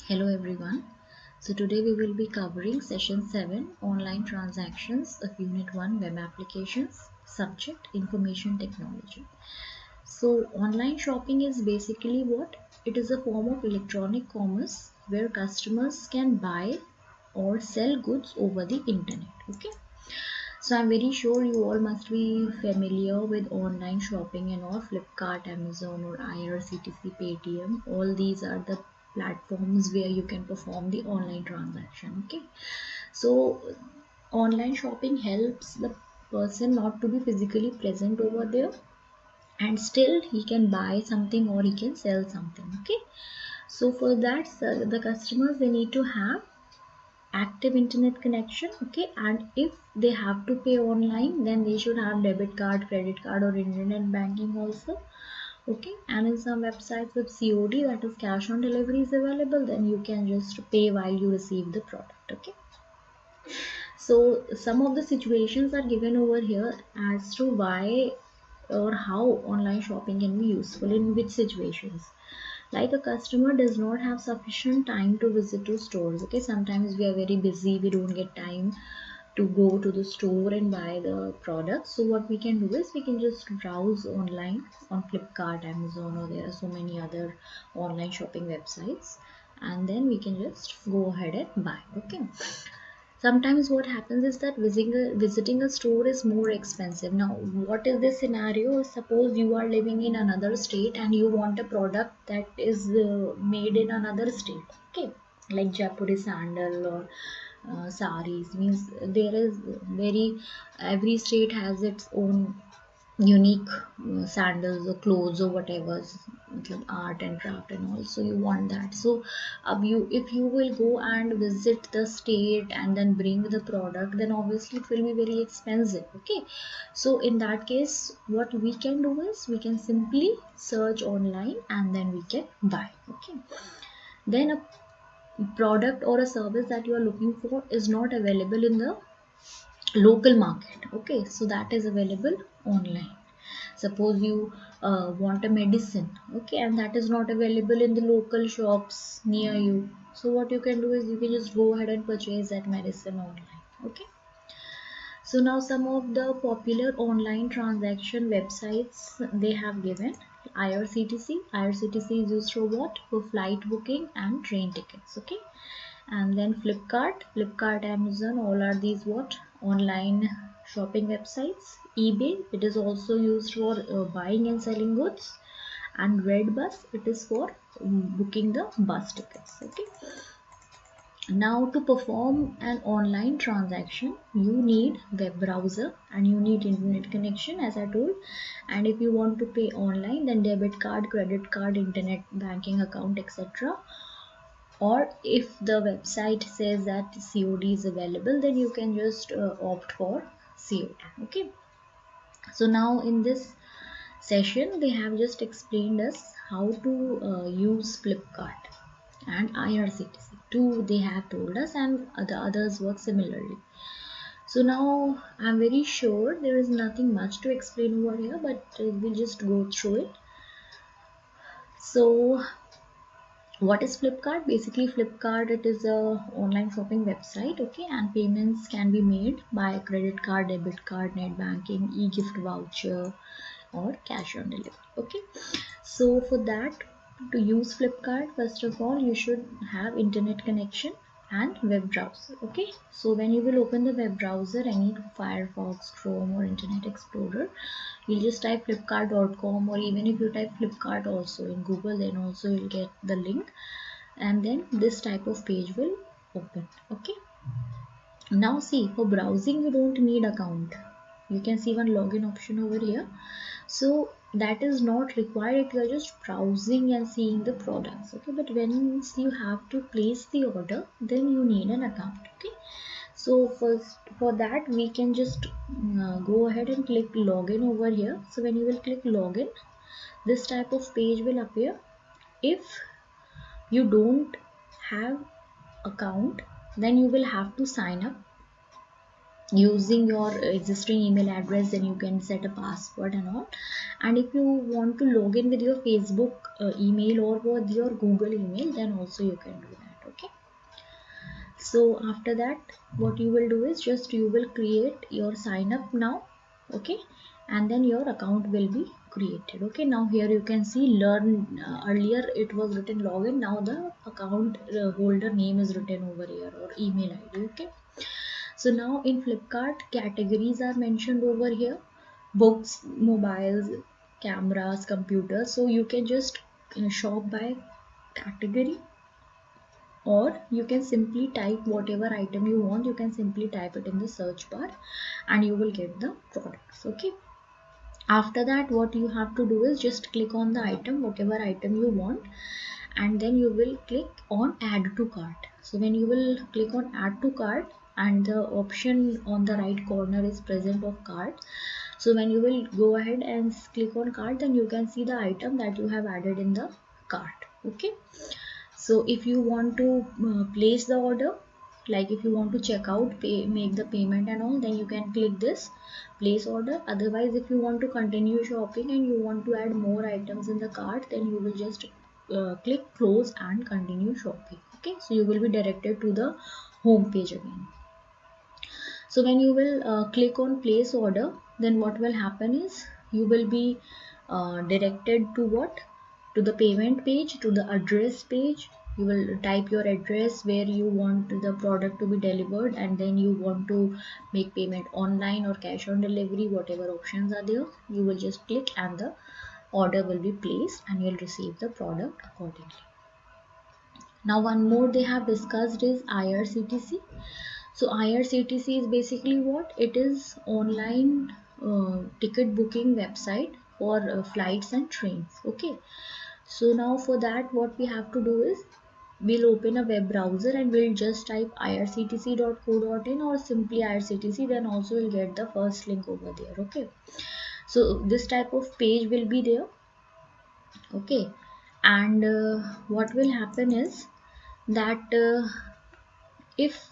Hello everyone. So today we will be covering session 7 online transactions of unit 1 web applications, subject information technology. So online shopping is basically what? It is a form of electronic commerce where customers can buy or sell goods over the internet. Okay. So I'm very sure you all must be familiar with online shopping and all Flipkart, Amazon or IRCTC, Paytm. All these are the platforms where you can perform the online transaction. Okay. So online shopping helps the person not to be physically present over there, and still he can buy something or he can sell something. Okay. So for that, the customers, they need to have active internet connection. Okay, and if they have to pay online, then they should have debit card, credit card or internet banking also. Okay, and in some websites with COD, that is cash on delivery, is available, then you can just pay while you receive the product. Okay, so some of the situations are given over here as to why or how online shopping can be useful in which situations. Like a customer does not have sufficient time to visit to stores. Okay, sometimes we are very busy, we don't get time to go to the store and buy the products. So what we can do is we can just browse online on Flipkart, Amazon, or there are so many other online shopping websites, and then we can just go ahead and buy. Okay, sometimes what happens is that visiting a store is more expensive. Now what is the scenario? Suppose you are living in another state and you want a product that is made in another state. Okay, like Jaipuri sandal or saris, means there is very, every state has its own unique sandals or clothes or whatever, art and craft and all. So you want that. So you, if you will go and visit the state and then bring the product, then obviously it will be very expensive. Okay, so in that case what we can do is we can simply search online and then we can buy. Okay, then a product or a service that you are looking for is not available in the local market. Okay, so that is available online. Suppose you want a medicine, okay, and that is not available in the local shops near you. So what you can do is you can just go ahead and purchase that medicine online. Okay, so now some of the popular online transaction websites they have given. IRCTC. IRCTC is used for what? For flight booking and train tickets. Okay, and then Flipkart, Amazon, all are these what? Online shopping websites. eBay, it is also used for buying and selling goods. And Redbus, it is for booking the bus tickets. Okay, now to perform an online transaction you need web browser and you need internet connection, as I told. And if you want to pay online, then debit card, credit card, internet banking account, etc. Or if the website says that COD is available, then you can just opt for COD. Okay, so now in this session they have just explained us how to use Flipkart and IRCTC. Two they have told us, and the others work similarly. So now I'm very sure there is nothing much to explain over here, but we'll just go through it. So what is Flipkart? Basically Flipkart, it is a online shopping website. Okay, and payments can be made by credit card, debit card, net banking, e-gift voucher or cash on delivery. Okay, so for that, to use Flipkart, first of all you should have internet connection and web browser. Okay, so when you will open the web browser, any Firefox, Chrome or Internet Explorer, you'll just type flipkart.com, or even if you type Flipkart also in Google, then also you'll get the link, and then this type of page will open. Okay, now see, for browsing you don't need account. You can see one login option over here. So that is not required if you are just browsing and seeing the products. Okay, but when you have to place the order, then you need an account. Okay, so first for that we can just go ahead and click login over here. So when you will click login, this type of page will appear. If you don't have account, then you will have to sign up using your existing email address. Then you can set a password and all. And if you want to log in with your Facebook email or with your Google email, then also you can do that. Okay, so after that what you will do is just you will create your sign up now. Okay, and then your account will be created. Okay, now here you can see learn, earlier it was written login, now the account holder name is written over here, or email id. Okay, so now in Flipkart categories are mentioned over here: books, mobiles, cameras, computers. So you can just shop by category, or you can simply type whatever item you want. You can simply type it in the search bar and you will get the products. Okay, after that what you have to do is just click on the item, whatever item you want, and then you will click on add to cart. So when you will click on add to cart, and the option on the right corner is present of cart, so when you will go ahead and click on cart, then you can see the item that you have added in the cart. Okay, so if you want to place the order, like if you want to check out, make the payment and all, then you can click this place order. Otherwise, if you want to continue shopping and you want to add more items in the cart, then you will just click close and continue shopping. Okay, so you will be directed to the home page again. So when you will click on place order, then what will happen is you will be directed to what? To the payment page, to the address page. You will type your address where you want the product to be delivered, and then you want to make payment online or cash on delivery, whatever options are there. You will just click and the order will be placed and you'll receive the product accordingly. Now one more they have discussed is IRCTC. So IRCTC is basically what? It is online ticket booking website for flights and trains. Okay. So now for that what we have to do is we'll open a web browser and we'll just type irctc.co.in or simply IRCTC, then also you'll get the first link over there. Okay. So this type of page will be there. Okay. And what will happen is that if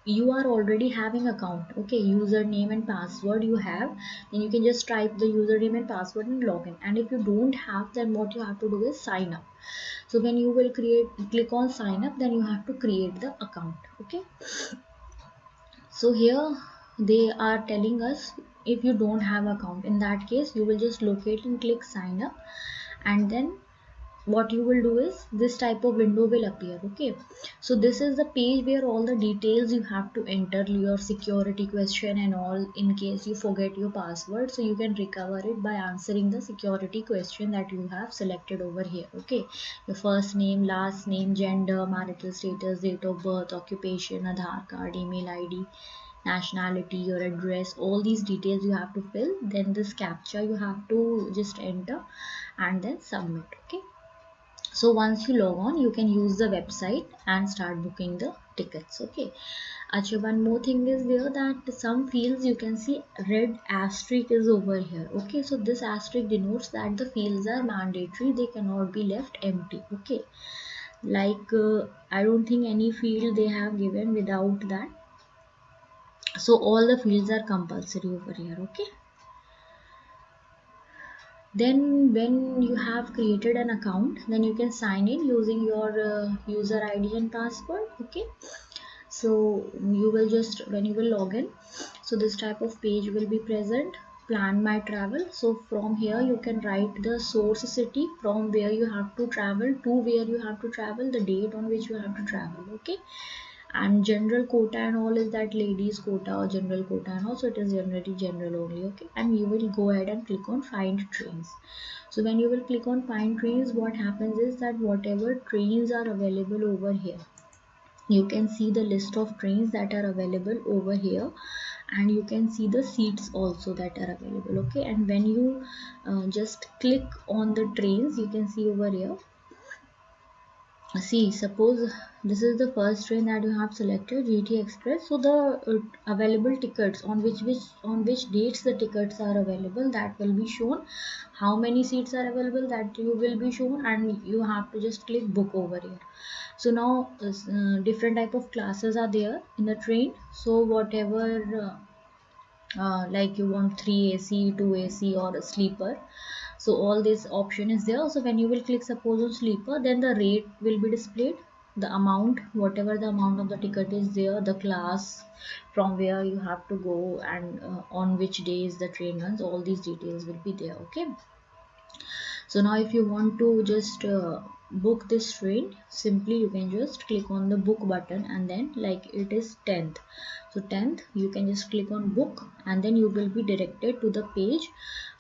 you are already having account, okay, username and password you have, then you can just type the username and password and login. And if you don't have, then what you have to do is sign up. So when you will click on sign up, then you have to create the account. Okay, so here they are telling us if you don't have account, in that case you will just locate and click sign up, and then what you will do is this type of window will appear. Okay, so this is the page where all the details you have to enter, your security question and all, in case you forget your password, so you can recover it by answering the security question that you have selected over here. Okay, your first name, last name, gender, marital status, date of birth, occupation, Aadhaar card, email id, nationality, your address, all these details you have to fill. Then this captcha you have to just enter and then submit. Okay, so once you log on, you can use the website and start booking the tickets. Okay, actually one more thing is there, that some fields you can see red asterisk is over here. Okay, so this asterisk denotes that the fields are mandatory, they cannot be left empty. Okay, like I don't think any field they have given without that, so all the fields are compulsory over here. Okay, then when you have created an account, then you can sign in using your user id and password. Okay, so you will just, when you will log in, so this type of page will be present. Plan my travel, so from here you can write the source city from where you have to travel, to where you have to travel, the date on which you have to travel. Okay, and general quota and all is that ladies quota or general quota, and also it is generally general only. Okay, and you will go ahead and click on find trains. So when you will click on find trains, what happens is that whatever trains are available over here, you can see the list of trains that are available over here, and you can see the seats also that are available. Okay, and when you just click on the trains, you can see over here, see, suppose this is the first train that you have selected, GT Express. So the available tickets, on which dates the tickets are available, that will be shown. How many seats are available, that you will be shown, and you have to just click book over here. So now different type of classes are there in the train. So whatever like you want 3 AC, 2 AC or a sleeper, so all this option is there. So when you will click suppose on sleeper, then the rate will be displayed. the amount, whatever the amount of the ticket is there, the class from where you have to go, and on which days the train runs, all these details will be there. Okay, so now if you want to just book this train, simply you can just click on the book button, and then like it is 10th, so 10th you can just click on book, and then you will be directed to the page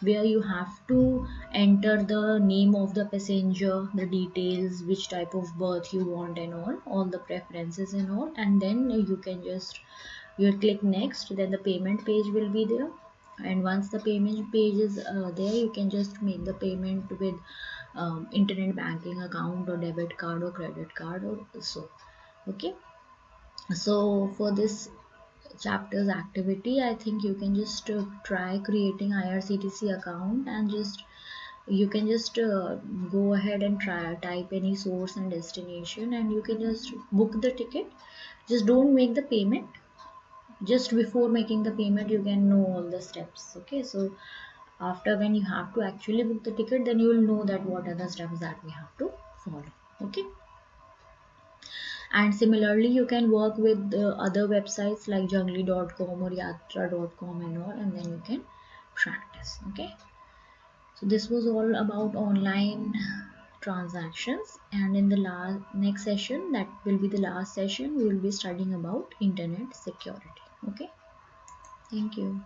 where you have to enter the name of the passenger, the details, which type of berth you want, and all the preferences and all, and then you can just, you click next, then the payment page will be there, and once the payment page is there, you can just make the payment with internet banking account or debit card or credit card or so. Okay, so for this chapter's activity, I think you can just try creating IRCTC account, and just you can just go ahead and try type any source and destination, and you can just book the ticket. Just don't make the payment. Just before making the payment, you can know all the steps. Okay, so after, when you have to actually book the ticket, then you will know that what are the steps that we have to follow. Okay, and similarly you can work with other websites like jungly.com or yatra.com and all, and then you can practice. Okay, so this was all about online transactions, and in the next session, that will be the last session, we will be studying about internet security. Okay, thank you.